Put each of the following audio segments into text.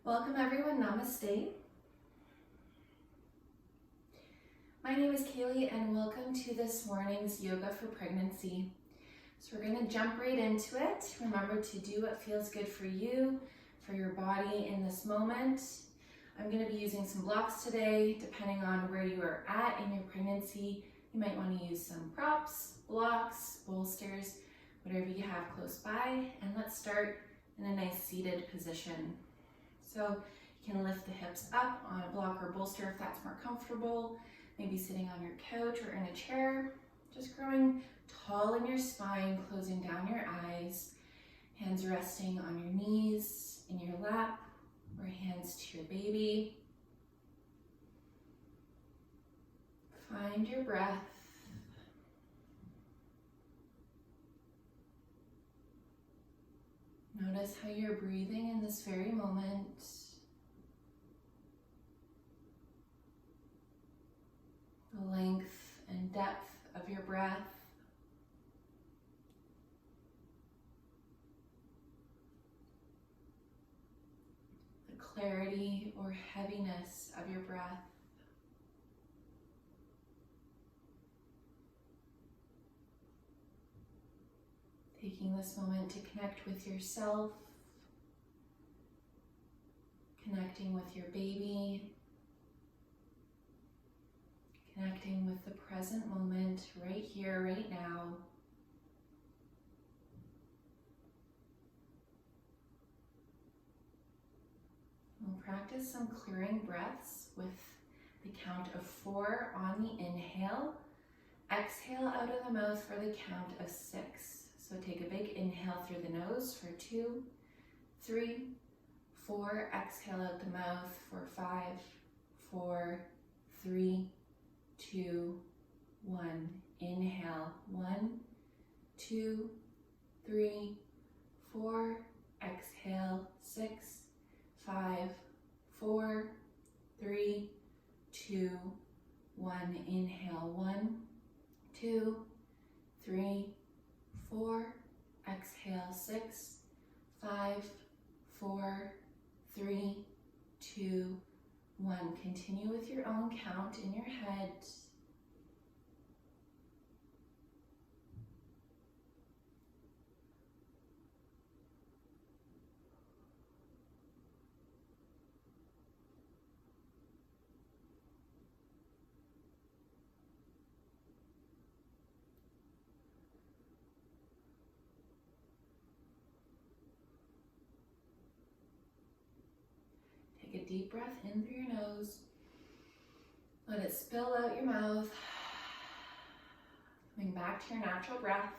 Welcome everyone, namaste. My name is Kaylee and welcome to this morning's Yoga for Pregnancy. So we're going to jump right into it. Remember to do what feels good for you, for your body in this moment. I'm going to be using some blocks today. Depending on where you are at in your pregnancy, you might want to use some props, blocks, bolsters, whatever you have close by. And let's start in a nice seated position. So you can lift the hips up on a block or bolster if that's more comfortable, maybe sitting on your couch or in a chair, just growing tall in your spine, closing down your eyes, hands resting on your knees, in your lap, or hands to your baby. Find your breath. Notice how you're breathing in this very moment. The length and depth of your breath. The clarity or heaviness of your breath. Taking this moment to connect with yourself, connecting with your baby, connecting with the present moment right here, right now. We'll practice some clearing breaths with the count of 4 on the inhale. Exhale out of the mouth for the count of 6. So take a big inhale through the nose for 2, 3, 4. Exhale out the mouth for 5, 4, 3, 2, 1. Inhale, 1, 2, 3, 4. Exhale, 6, 5, 4, 3, 2, 1. Inhale, 1, 2, 3, 4. Exhale, 6, 5, 4, 3, 2, 1. Continue with your own count in your head. Take a deep breath in through your nose. Let it spill out your mouth. Coming back to your natural breath.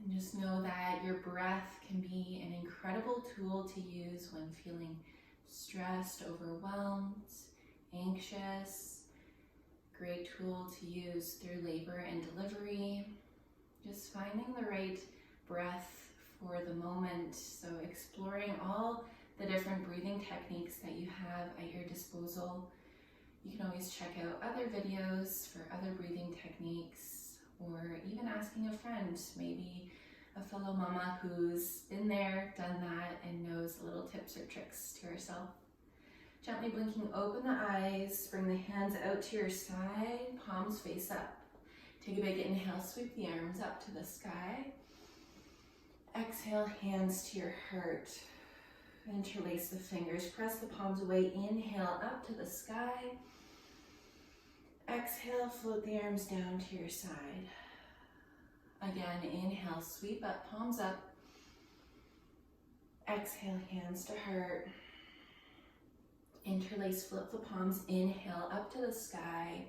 And just know that your breath can be an incredible tool to use when feeling stressed, overwhelmed, anxious. Great tool to use through labor and delivery. Just finding the right breath for the moment. So exploring all the different breathing techniques that you have at your disposal. You can always check out other videos for other breathing techniques, or even asking a friend, maybe a fellow mama who's been there, done that, and knows little tips or tricks to herself. Gently blinking open the eyes, bring the hands out to your side, palms face up. Take a big inhale, sweep the arms up to the sky. Exhale, hands to your heart. Interlace the fingers, press the palms away. Inhale, up to the sky. Exhale, float the arms down to your side. Again, inhale, sweep up, palms up. Exhale, hands to heart. Interlace, flip the palms. Inhale, up to the sky.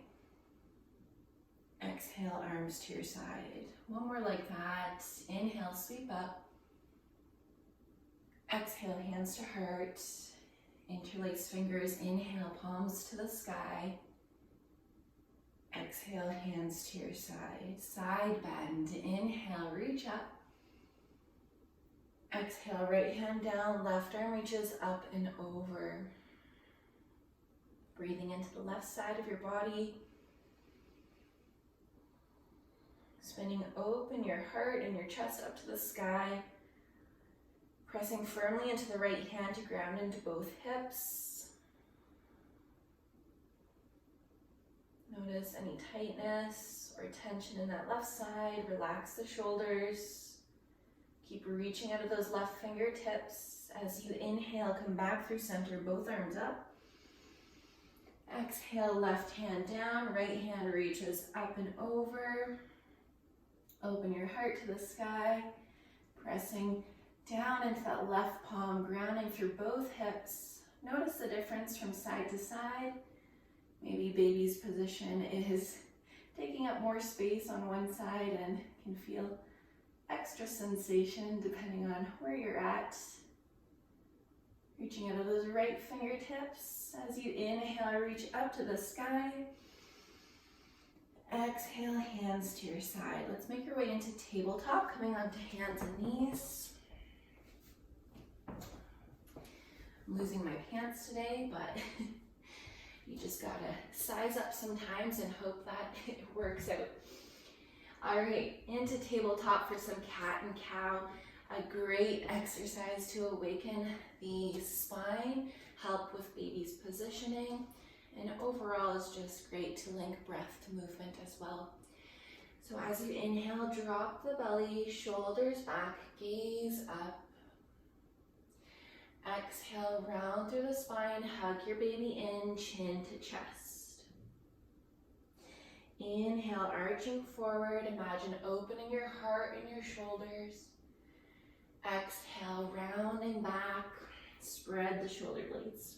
Exhale, arms to your side. One more like that. Inhale, sweep up. Exhale, hands to heart. Interlace fingers. Inhale, palms to the sky. Exhale, hands to your side. Side bend. Inhale, reach up. Exhale, right hand down. Left arm reaches up and over. Breathing into the left side of your body. Spinning open your heart and your chest up to the sky. Pressing firmly into the right hand to ground into both hips. Notice any tightness or tension in that left side. Relax the shoulders. Keep reaching out of those left fingertips. As you inhale, come back through center, both arms up. Exhale, left hand down, right hand reaches up and over. Open your heart to the sky, pressing down into that left palm, grounding through both hips. Notice the difference from side to side. Maybe baby's position is taking up more space on one side and can feel extra sensation depending on where you're at. Reaching out of those right fingertips. As you inhale, reach up to the sky. Exhale, hands to your side. Let's make our way into tabletop, coming onto hands and knees. I'm losing my pants today, but you just gotta size up sometimes and hope that it works out. All right, into tabletop for some cat and cow. A great exercise to awaken the spine, help with baby's positioning, and overall is just great to link breath to movement as well. So as you inhale, drop the belly, shoulders back, gaze up. Exhale, round through the spine, hug your baby in, chin to chest. Inhale, arching forward, imagine opening your heart and your shoulders. Exhale, rounding back, spread the shoulder blades.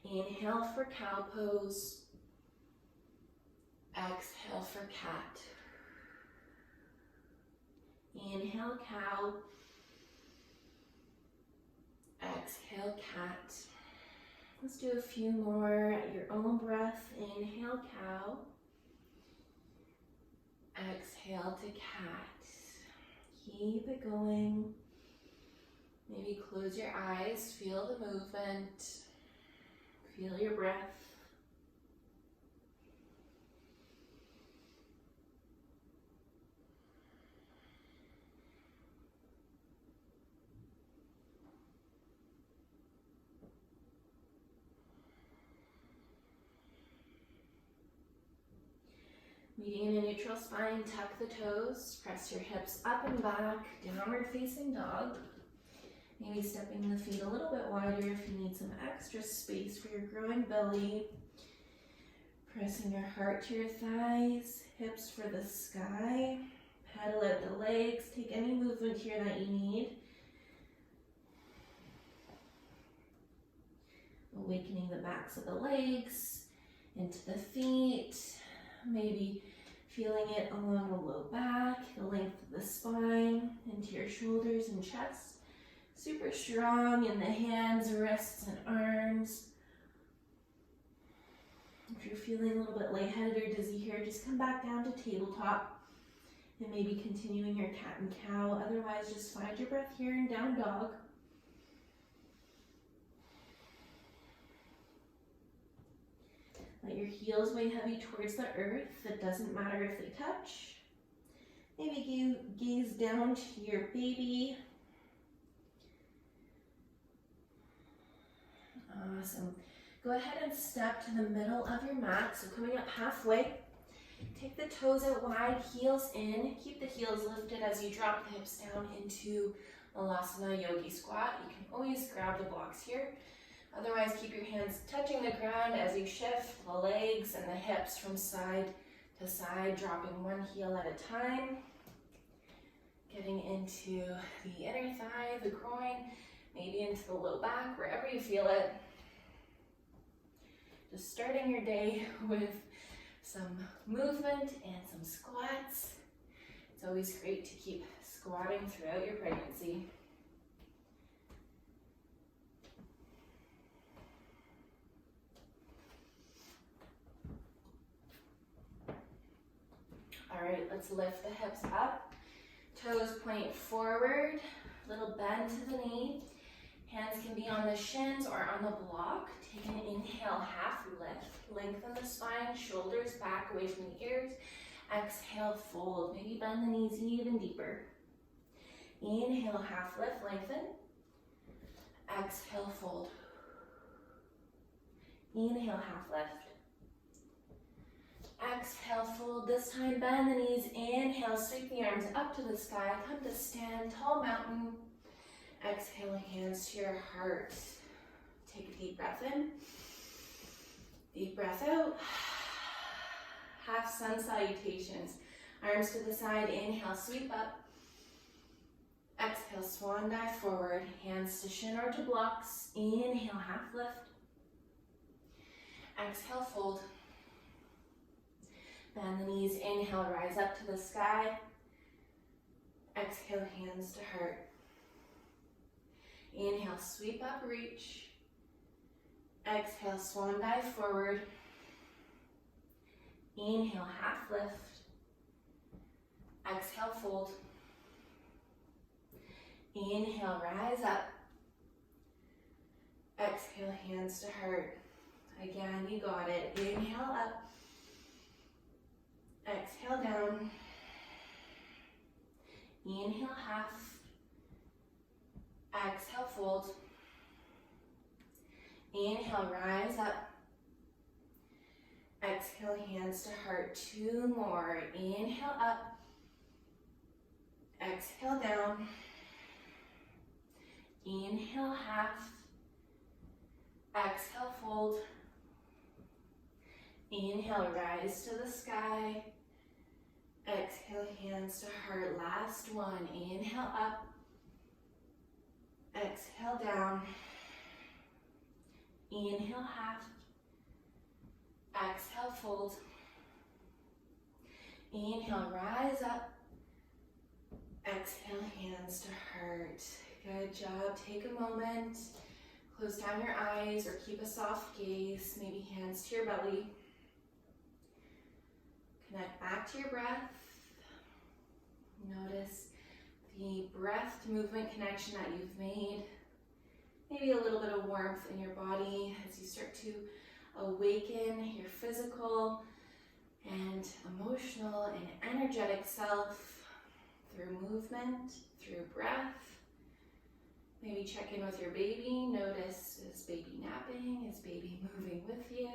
Inhale for cow pose. Exhale for cat. Inhale, cow. Exhale, cat. Let's do a few more at your own breath. Inhale, cow. Exhale to cat. Keep it going. Maybe close your eyes, feel the movement, feel your breath. Meeting in a neutral spine, tuck the toes, press your hips up and back, downward facing dog. Maybe stepping the feet a little bit wider if you need some extra space for your growing belly. Pressing your heart to your thighs, hips for the sky. Pedal out the legs, take any movement here that you need. Awakening the backs of the legs, into the feet. Maybe feeling it along the low back, the length of the spine, into your shoulders and chest. Super strong in the hands, wrists, and arms. If you're feeling a little bit lightheaded or dizzy here, just come back down to tabletop and maybe continuing your cat and cow. Otherwise, just find your breath here in down dog. Let your heels weigh heavy towards the earth. It doesn't matter if they touch. Maybe gaze down to your baby. Awesome. Go ahead and step to the middle of your mat. So coming up halfway, take the toes out wide, heels in. Keep the heels lifted as you drop the hips down into Malasana Yogi squat. You can always grab the blocks here. Otherwise, keep your hands touching the ground as you shift the legs and the hips from side to side, dropping one heel at a time. Getting into the inner thigh, the groin, maybe into the low back, wherever you feel it. Just starting your day with some movement and some squats. It's always great to keep squatting throughout your pregnancy. All right, let's lift the hips up. Toes point forward, little bend to the knee. Hands can be on the shins or on the block. Take an inhale, half lift. Lengthen the spine, shoulders back away from the ears. Exhale, fold. Maybe bend the knees even deeper. Inhale, half lift, lengthen. Exhale, fold. Inhale, half lift. Exhale, fold. This time, bend the knees. Inhale, sweep the arms up to the sky. Come to stand, tall mountain. Exhale, hands to your heart. Take a deep breath in. Deep breath out. Half sun salutations. Arms to the side. Inhale, sweep up. Exhale, swan dive forward. Hands to shin or to blocks. Inhale, half lift. Exhale, fold. Bend the knees. Inhale, rise up to the sky. Exhale, hands to heart. Inhale, sweep up, reach. Exhale, swan dive forward. Inhale, half lift. Exhale, fold. Inhale, rise up. Exhale, hands to heart. Again, you got it. Inhale up. Exhale down. Inhale, half. Exhale, fold. Inhale, rise up. Exhale, hands to heart. 2 more. Inhale up. Exhale down. Inhale, half. Exhale, fold. Inhale, rise to the sky. Exhale, hands to heart. Last one. Inhale up. Exhale down. Inhale, half. Exhale, fold. Inhale, rise up. Exhale, hands to heart. Good job. Take a moment. Close down your eyes or keep a soft gaze. Maybe hands to your belly. Connect back to your breath. Notice the breath to movement connection that you've made. Maybe a little bit of warmth in your body as you start to awaken your physical and emotional and energetic self through movement, through breath. Maybe check in with your baby. Notice, is baby napping? Is baby moving with you?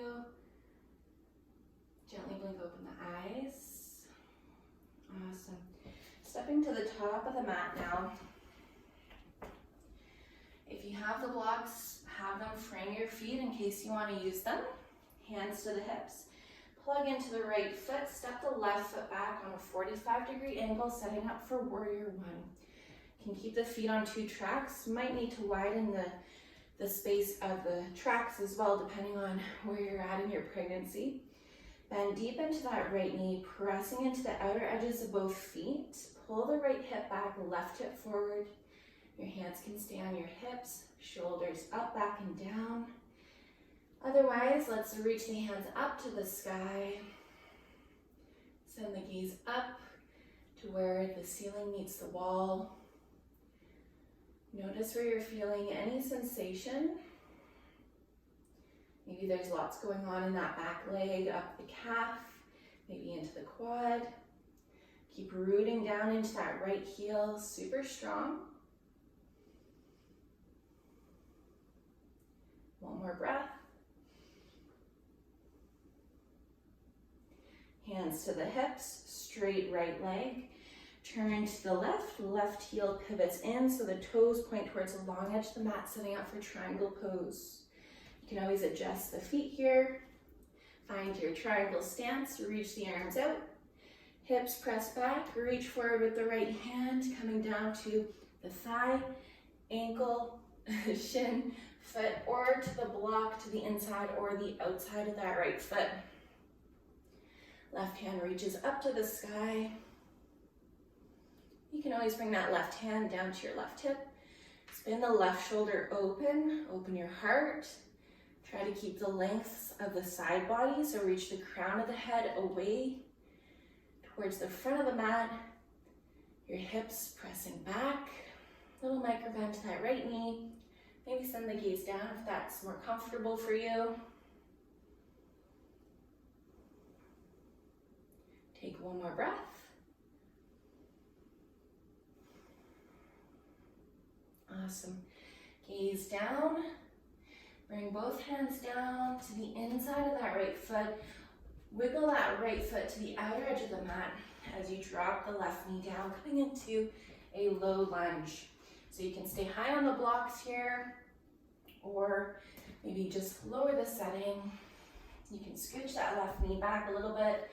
Gently blink open the eyes. Awesome. Stepping to the top of the mat now. If you have the blocks, have them frame your feet in case you want to use them. Hands to the hips. Plug into the right foot. Step the left foot back on a 45-degree angle, setting up for warrior one. You can keep the feet on 2 tracks. Might need to widen the space of the tracks as well, depending on where you're at in your pregnancy. Bend deep into that right knee, pressing into the outer edges of both feet. Pull the right hip back, left hip forward. Your hands can stay on your hips, shoulders up, back, and down. Otherwise, let's reach the hands up to the sky. Send the gaze up to where the ceiling meets the wall. Notice where you're feeling any sensation. Maybe there's lots going on in that back leg, up the calf, maybe into the quad. Keep rooting down into that right heel, super strong. One more breath. Hands to the hips, straight right leg. Turn to the left, left heel pivots in so the toes point towards the long edge of the mat, setting up for triangle pose. You can always adjust the feet here. Find your triangle stance, reach the arms out. Hips press back, reach forward with the right hand, coming down to the thigh, ankle, shin, foot, or to the block to the inside or the outside of that right foot. Left hand reaches up to the sky. You can always bring that left hand down to your left hip. Spin the left shoulder open, open your heart. Try to keep the lengths of the side body, so reach the crown of the head away towards the front of the mat. Your hips pressing back. Little micro bend to that right knee. Maybe send the gaze down if that's more comfortable for you. Take one more breath. Awesome. Gaze down. Bring both hands down to the inside of that right foot. Wiggle that right foot to the outer edge of the mat as you drop the left knee down, coming into a low lunge. So you can stay high on the blocks here, or maybe just lower the setting. You can scooch that left knee back a little bit,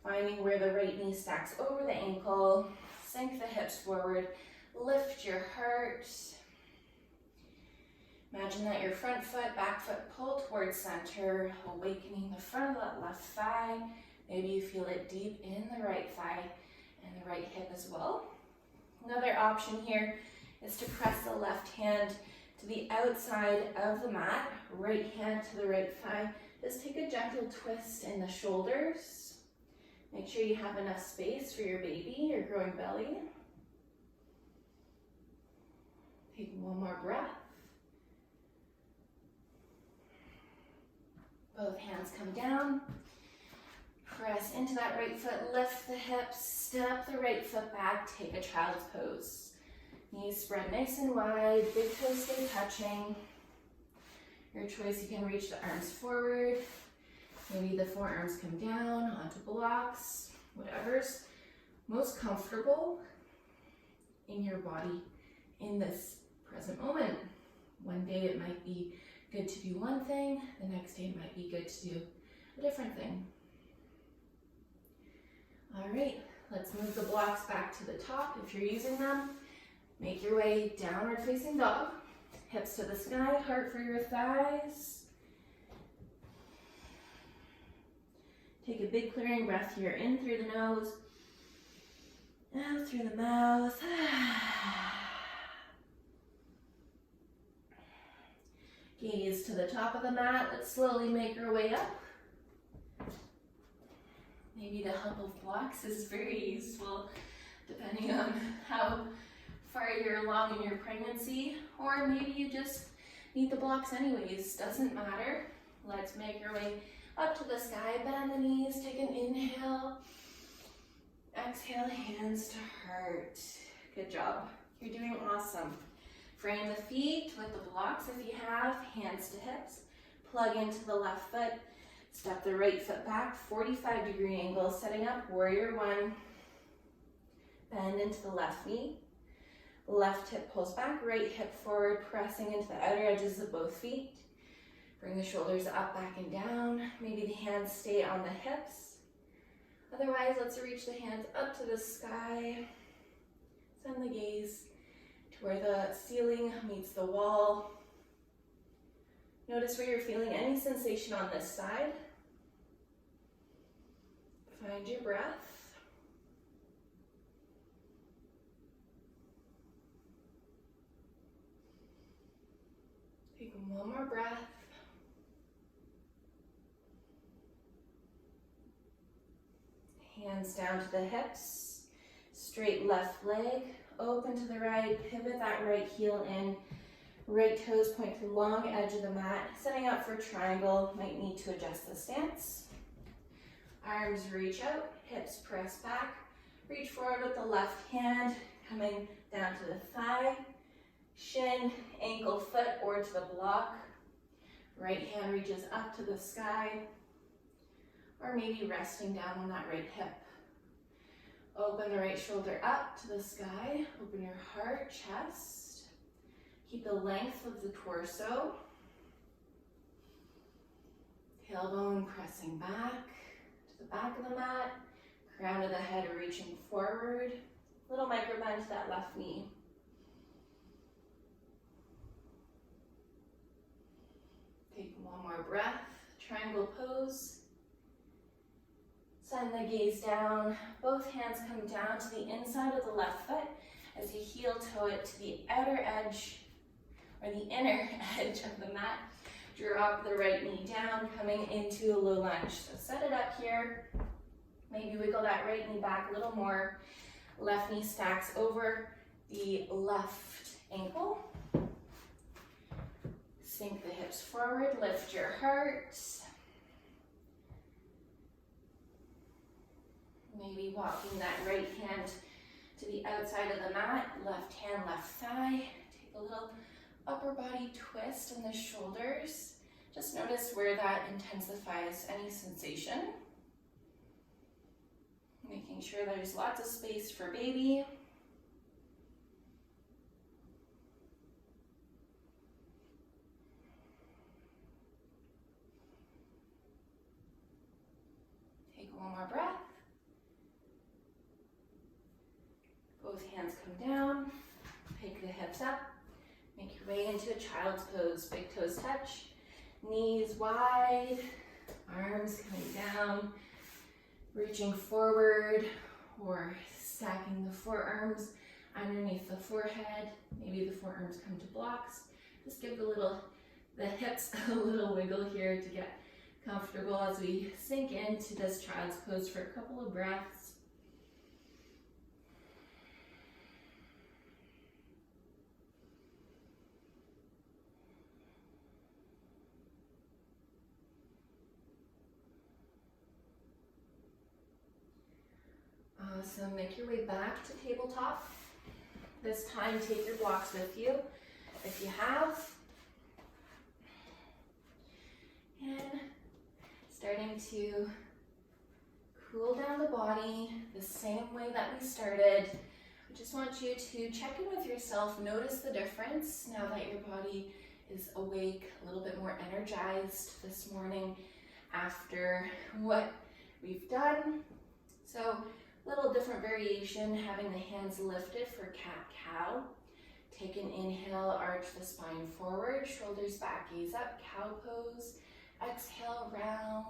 finding where the right knee stacks over the ankle. Sink the hips forward, lift your heart. Imagine that your front foot, back foot pull towards center, awakening the front of that left thigh. Maybe you feel it deep in the right thigh and the right hip as well. Another option here is to press the left hand to the outside of the mat, right hand to the right thigh. Just take a gentle twist in the shoulders. Make sure you have enough space for your baby, your growing belly. Take one more breath. Both hands come down. Press into that right foot, lift the hips, step the right foot back, take a child's pose. Knees spread nice and wide, big toes stay touching. Your choice, you can reach the arms forward. Maybe the forearms come down onto blocks, whatever's most comfortable in your body in this present moment. One day it might be good to do one thing, the next day it might be good to do a different thing. All right, let's move the blocks back to the top if you're using them. Make your way downward facing dog. Hips to the sky, heart for your thighs. Take a big clearing breath here, in through the nose, out through the mouth. Gaze to the top of the mat. Let's slowly make our way up. Maybe the help of blocks is very useful depending on how far you're along in your pregnancy, or maybe you just need the blocks anyways, doesn't matter. Let's make our way up to the sky, bend the knees, take an inhale, exhale, hands to heart. Good job, you're doing awesome. Frame the feet with the blocks if you have, hands to hips, plug into the left foot, step the right foot back, 45-degree angle, setting up warrior one, bend into the left knee. Left hip pulls back, right hip forward, pressing into the outer edges of both feet. Bring the shoulders up, back, and down. Maybe the hands stay on the hips. Otherwise, let's reach the hands up to the sky. Send the gaze to where the ceiling meets the wall. Notice where you're feeling any sensation on this side. Find your breath. Take one more breath. Hands down to the hips. Straight left leg. Open to the right. Pivot that right heel in. Right toes point to the long edge of the mat. Setting up for triangle. Might need to adjust the stance. Arms reach out. Hips press back. Reach forward with the left hand. Coming down to the thigh. Shin, ankle, foot, or to the block. Right hand reaches up to the sky, or maybe resting down on that right hip. Open the right shoulder up to the sky. Open your heart, chest. Keep the length of the torso. Tailbone pressing back to the back of the mat. Crown of the head reaching forward. Little micro bend to that left knee. Take one more breath, triangle pose. Send the gaze down. Both hands come down to the inside of the left foot as you heel toe it to the outer edge, or the inner edge of the mat. Drop the right knee down, coming into a low lunge. So set it up here. Maybe wiggle that right knee back a little more. Left knee stacks over the left ankle. Sink the hips forward, lift your heart. Maybe walking that right hand to the outside of the mat, left hand, left thigh. Take a a little upper body twist in the shoulders. Just notice where that intensifies any sensation. Making sure there's lots of space for baby. Take one more breath. Both hands come down. Pick the hips up. Make your way into a child's pose. Big toes touch. Knees wide. Arms coming down. Reaching forward or stacking the forearms underneath the forehead. Maybe the forearms come to blocks. Just give the hips a little wiggle here to get comfortable as we sink into this child's pose for a couple of breaths. Awesome, make your way back to tabletop. This time, take your blocks with you, if you have. And starting to cool down the body the same way that we started. I just want you to check in with yourself, notice the difference now that your body is awake, a little bit more energized this morning after what we've done. So, little different variation, having the hands lifted for cat-cow. Take an inhale, arch the spine forward, shoulders back, gaze up, cow pose. Exhale, round,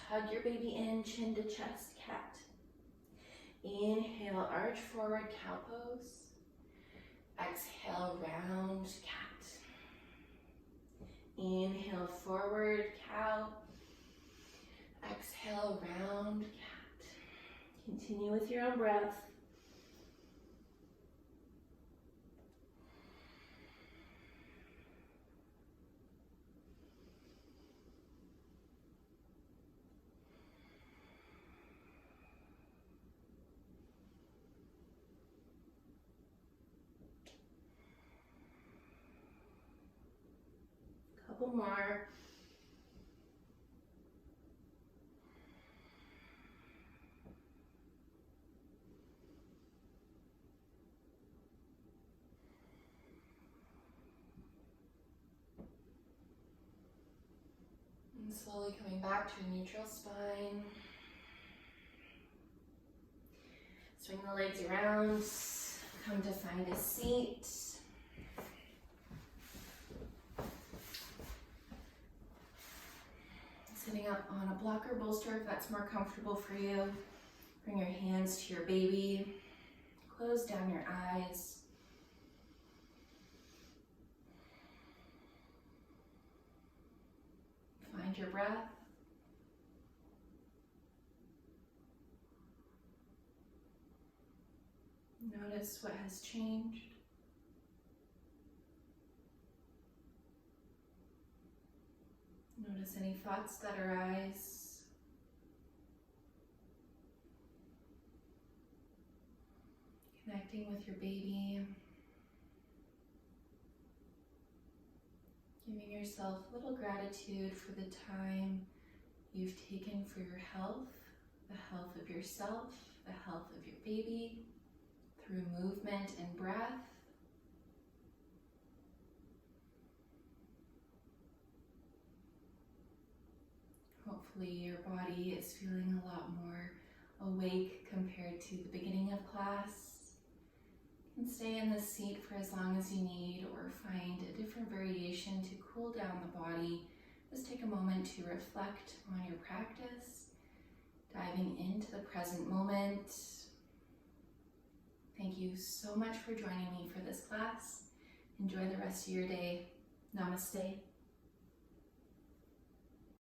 hug your baby in, chin to chest, cat. Inhale, arch forward, cow pose. Exhale, round, cat. Inhale, forward, cow. Exhale, round, cat. Continue with your own breath. Couple more. And slowly coming back to a neutral spine. Swing the legs around, come to find a seat. Sitting up on a block or bolster if that's more comfortable for you. Bring your hands to your baby. Close down your eyes. Find your breath. Notice what has changed. Notice any thoughts that arise. Connecting with your baby. Giving yourself a little gratitude for the time you've taken for your health, the health of yourself, the health of your baby, through movement and breath. Hopefully your body is feeling a lot more awake compared to the beginning of class. You can stay in this seat for as long as you need or find a different variation to cool down the body. Just take a moment to reflect on your practice, diving into the present moment. Thank you so much for joining me for this class. Enjoy the rest of your day. Namaste.